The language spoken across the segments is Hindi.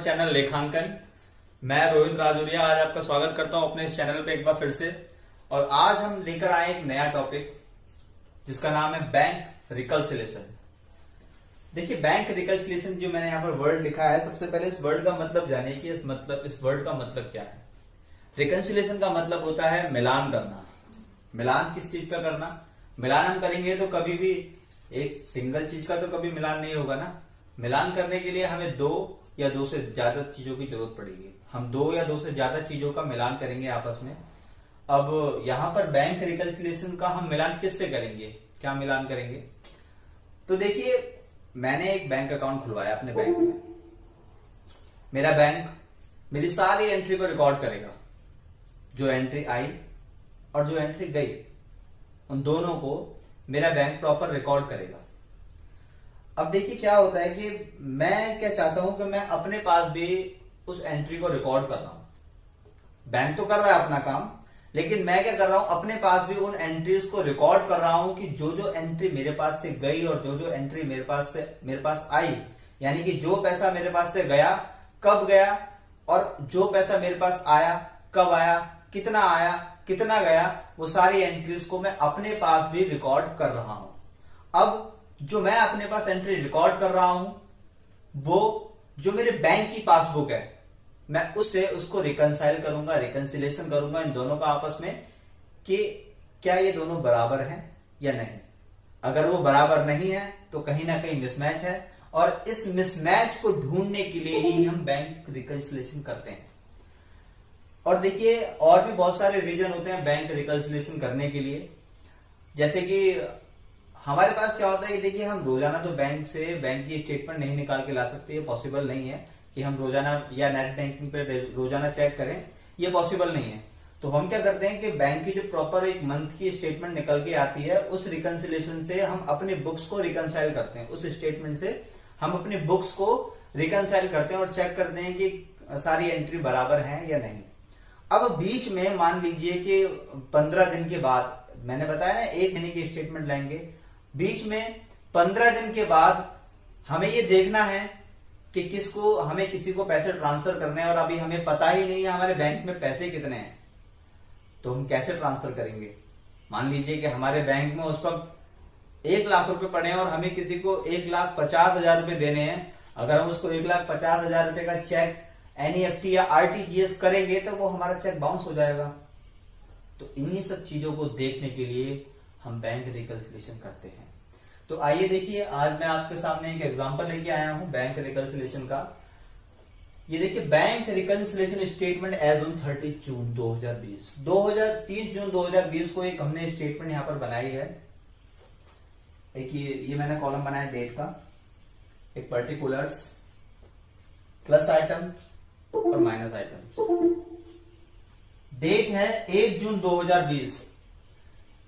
अवर चैनल लेखांकन। मैं रोहित राजौरिया आज आपका स्वागत करता हूं अपने इस चैनल पे एक बार फिर से। और आज हम लेकर आए एक नया टॉपिक जिसका नाम है बैंक रिकंसिलिएशन। देखिए, बैंक रिकंसिलिएशन जो मैंने यहाँ पर वर्ड लिखा है, सबसे पहले इस वर्ड का मतलब जानिए कि इस वर्ड का मतलब क्या है। रिकंसिलिएशन का मतलब होता है मिलान करना। मिलान किस चीज का करना? मिलान हम करेंगे तो कभी भी एक सिंगल चीज का तो कभी मिलान नहीं होगा ना। मिलान करने के लिए हमें दो या दो से ज्यादा चीजों की जरूरत पड़ेगी। हम दो या दो से ज्यादा चीजों का मिलान करेंगे आपस में। अब यहाँ पर बैंक रिकंसिलिएशन का हम मिलान किससे करेंगे, क्या मिलान करेंगे? तो देखिए, मैंने एक बैंक अकाउंट खुलवाया अपने बैंक में। मेरा बैंक मेरी सारी एंट्री को रिकॉर्ड करेगा। जो एंट्री आई और जो एंट्री गई, उन दोनों को मेरा बैंक प्रॉपर रिकॉर्ड करेगा। अब देखिए क्या होता है कि मैं क्या चाहता हूं कि मैं अपने पास भी उस एंट्री को रिकॉर्ड कर रहा हूं। बैंक तो कर रहा है अपना काम, लेकिन मैं क्या कर रहा हूं, अपने पास भी उन एंट्रीज को रिकॉर्ड कर रहा हूं कि जो जो एंट्री मेरे पास से गई और जो जो एंट्री मेरे पास आई, यानी कि जो पैसा मेरे पास से गया कब गया और जो पैसा मेरे पास आया कब आया, कितना गया, वो सारी एंट्रीज को मैं अपने पास भी रिकॉर्ड कर रहा हूं। अब जो मैं अपने पास एंट्री रिकॉर्ड कर रहा हूं, वो जो मेरे बैंक की पासबुक है, मैं उससे उसको रिकंसिलिएशन करूंगा इन दोनों का आपस में कि क्या ये दोनों बराबर हैं या नहीं। अगर वो बराबर नहीं है तो कहीं ना कहीं मिसमैच है, और इस मिसमैच को ढूंढने के लिए ही हम बैंक रिकंसिलिएशन करते हैं। और देखिए, और भी बहुत सारे रीजन होते हैं बैंक रिकंसिलिएशन करने के लिए। जैसे कि हमारे पास क्या होता है, देखिए हम रोजाना तो बैंक की स्टेटमेंट नहीं निकाल के ला सकते, ये पॉसिबल नहीं है कि हम रोजाना या नेट बैंकिंग पे रोजाना चेक करें, ये पॉसिबल नहीं है। तो हम क्या करते हैं कि बैंक की जो प्रॉपर एक मंथ की स्टेटमेंट निकल के आती है, उस रिकंसिलिएशन से हम अपने बुक्स को रिकंसाइल करते हैं। उस स्टेटमेंट से हम अपने बुक्स को रिकंसाइल करते हैं और चेक करते हैं कि सारी एंट्री बराबर है या नहीं। अब बीच में मान लीजिए कि 15 दिन के बाद, मैंने बताया ना 1 महीने की स्टेटमेंट लेंगे, बीच में 15 दिन के बाद हमें ये देखना है कि हमें किसी को पैसे ट्रांसफर करने हैं और अभी हमें पता ही नहीं है हमारे बैंक में पैसे कितने हैं। तो हम कैसे ट्रांसफर करेंगे? मान लीजिए कि हमारे बैंक में उस वक्त 1 लाख रुपए पड़े हैं और हमें किसी को 1,50,000 रुपए देने हैं। अगर हम उसको 1,50,000 रुपए का चेक NEFT या RTGS करेंगे तो वो हमारा चेक बाउंस हो जाएगा। तो इन्हीं सब चीजों को देखने के लिए हम बैंक रिकंसिलिएशन करते हैं। तो आइए देखिए, आज मैं आपके सामने एक एग्जांपल लेके आया हूं बैंक रिकंसिलिएशन का। ये देखिए, bank reconciliation statement as on 30 जून 2020 30 जून 2020 को एक हमने स्टेटमेंट यहां पर बनाई है। एक ये मैंने कॉलम बनाया डेट का, एक पर्टिकुलर्स, प्लस आइटम्स और माइनस आइटम्स। डेट है 1 जून 2020।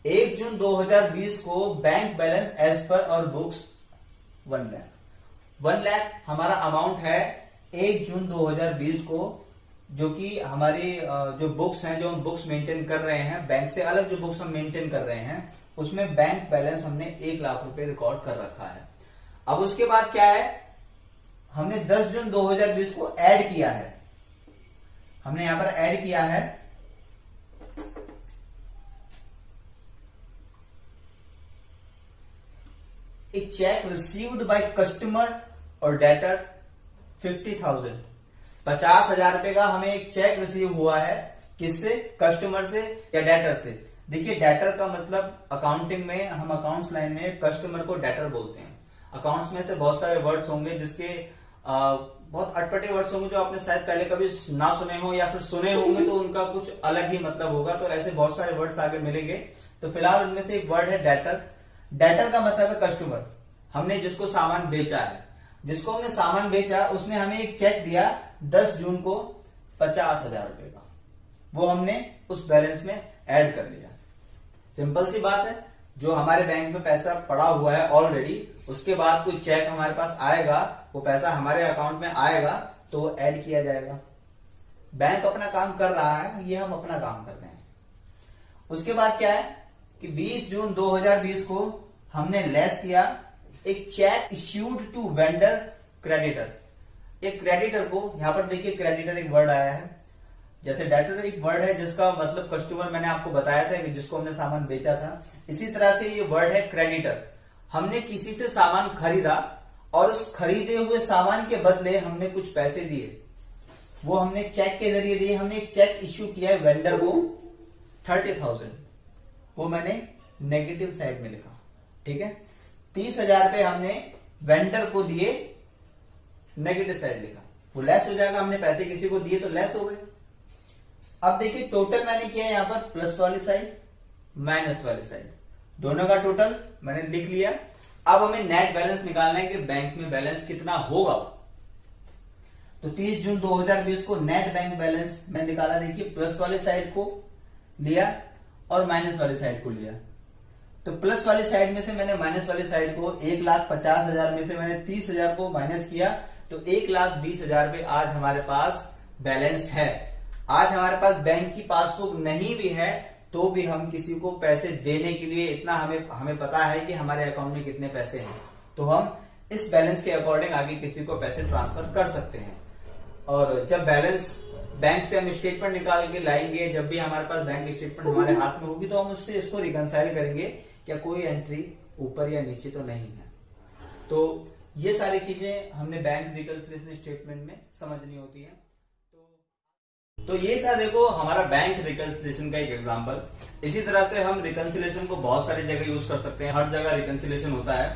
1 जून 2020 को बैंक बैलेंस एज पर और बुक्स 1 लाख। 1 लाख हमारा अमाउंट है 1 जून 2020 को, जो कि हमारी जो बुक्स हैं, जो हम बुक्स मेंटेन कर रहे हैं, बैंक से अलग जो बुक्स हम मेंटेन कर रहे हैं, उसमें बैंक बैलेंस हमने 1 लाख रुपए रिकॉर्ड कर रखा है। अब उसके बाद क्या है, हमने 10 जून 2020 को ऐड किया है। हमने यहां पर ऐड किया है एक चेक रिसीव्ड बाय कस्टमर और डेटर 50,000। 50,000 रुपए का हमें एक चेक रिसीव हुआ है। किससे? कस्टमर से या डेटर से। देखिए, डेटर का मतलब अकाउंटिंग में, हम अकाउंट्स लाइन में कस्टमर को डेटर बोलते हैं। अकाउंट्स में से बहुत सारे वर्ड्स होंगे जिसके बहुत अटपटे वर्ड्स होंगे जो आपने शायद पहले कभी ना सुने हो, या फिर सुने होंगे तो उनका कुछ अलग ही मतलब होगा। तो ऐसे बहुत सारे वर्ड्स आगे मिलेंगे। तो फिलहाल उनमें से एक वर्ड है डेटर। डेटर का मतलब है कस्टमर। हमने जिसको सामान बेचा है, जिसको हमने सामान बेचा, उसने हमें एक चेक दिया 10 जून को 50,000 रुपए का। वो हमने उस बैलेंस में ऐड कर लिया। सिंपल सी बात है, जो हमारे बैंक में पैसा पड़ा हुआ है ऑलरेडी, उसके बाद कोई चेक हमारे पास आएगा, वो पैसा हमारे अकाउंट में आएगा तो वो ऐड किया जाएगा। बैंक अपना काम कर रहा है, ये हम अपना काम कर रहे हैं। उसके बाद क्या है कि 20 जून 2020 को हमने लेस किया एक cheque issued to vendor creditor. एक क्रेडिटर को, यहां पर देखिए क्रेडिटर एक वर्ड आया है, जैसे डेबिटर एक वर्ड है जिसका मतलब कस्टमर, मैंने आपको बताया था कि जिसको हमने सामान बेचा था, इसी तरह से ये वर्ड है क्रेडिटर। हमने किसी से सामान खरीदा और उस खरीदे हुए सामान के बदले हमने कुछ पैसे दिए, वो हमने चेक के जरिए दिए। हमने एक चेक इश्यू किया है वेंडर को 30,000, वो मैंने नेगेटिव साइड में लिखा, ठीक है। 30,000 रुपए हमने वेंडर को दिए, नेगेटिव साइड लिखा, वो लेस हो जाएगा, हमने पैसे किसी को दिए तो लेस हो गए। अब देखिए टोटल मैंने किया यहां पर प्लस वाली साइड माइनस वाली साइड, दोनों का टोटल मैंने लिख लिया। अब हमें नेट बैलेंस निकालना है कि बैंक में बैलेंस कितना होगा। तो 30 जून 2020 को नेट बैंक बैलेंस मैंने निकाला, देखिए प्लस वाली साइड को लिया और माइनस वाली साइड को लिया। तो प्लस वाली साइड में से मैंने माइनस वाली साइड को 1,50,000 में से मैंने 30,000 को माइनस किया, तो 1,20,000 रुपए आज हमारे पास बैलेंस है। आज हमारे पास बैंक की पासबुक नहीं भी है तो भी हम किसी को पैसे देने के लिए इतना हमें पता है कि हमारे अकाउंट में कितने पैसे हैं, तो हम इस बैलेंस के अकॉर्डिंग आगे किसी को पैसे ट्रांसफर कर सकते हैं। और जब बैलेंस बैंक से हम स्टेटमेंट निकाल के लाएंगे, जब भी हमारे पास बैंक स्टेटमेंट हमारे हाथ में होगी तो हम उससे इसको रिकंसाइल करेंगे, क्या कोई एंट्री ऊपर या नीचे तो नहीं है। तो ये सारी चीजें हमने बैंक रिकंसिलिएशन स्टेटमेंट में समझनी होती है। तो ये था देखो हमारा बैंक रिकंसिलिएशन का एक एग्जांपल। इसी तरह से हम रिकंसिलिएशन को बहुत सारी जगह यूज कर सकते हैं, हर जगह रिकंसिलिएशन होता है,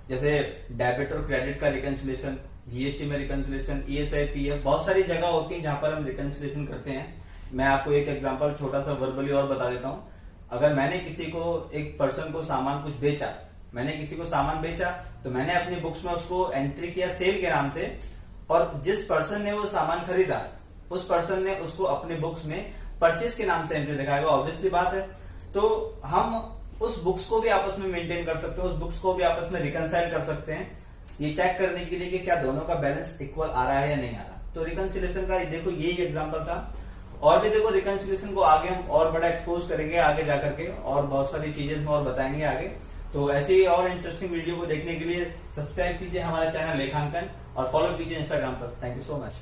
जैसे डेबिट और क्रेडिट का रिकंसिलिएशन, जीएसटी में रिकंसिलिएशन, ईएसआई, पीएफ, बहुत सारी जगह होती है जहां पर हम रिकंसिलिएशन करते हैं। मैं आपको एक एग्जांपल छोटा सा वर्बली और बता देता हूं। अगर मैंने किसी को, एक पर्सन को सामान कुछ बेचा, मैंने किसी को सामान बेचा तो मैंने अपनी बुक्स में उसको एंट्री किया सेल के नाम से, और जिस पर्सन ने वो सामान खरीदा उस पर्सन ने उसको अपने बुक्स में परचेज के नाम से एंट्री दिखाएगा, ऑब्वियसली बात है। तो हम उस बुक्स को भी आपस में मेंटेन कर सकते हैं, उस बुक्स को भी आपस में रिकंसाइल कर सकते हैं, ये चेक करने के लिए कि क्या दोनों का बैलेंस इक्वल आ रहा है या नहीं आ रहा। तो रिकंसिलिएशन का देखो यही एग्जांपल था। और भी देखो रिकंसिलिएशन को आगे हम और बड़ा एक्सपोज करेंगे आगे जाकर के, और बहुत सारी चीजें हम और बताएंगे आगे। तो ऐसे ही और इंटरेस्टिंग वीडियो को देखने के लिए सब्सक्राइब कीजिए हमारा चैनल लेखांकन और फॉलो कीजिए इंस्टाग्राम पर। Thank you so much.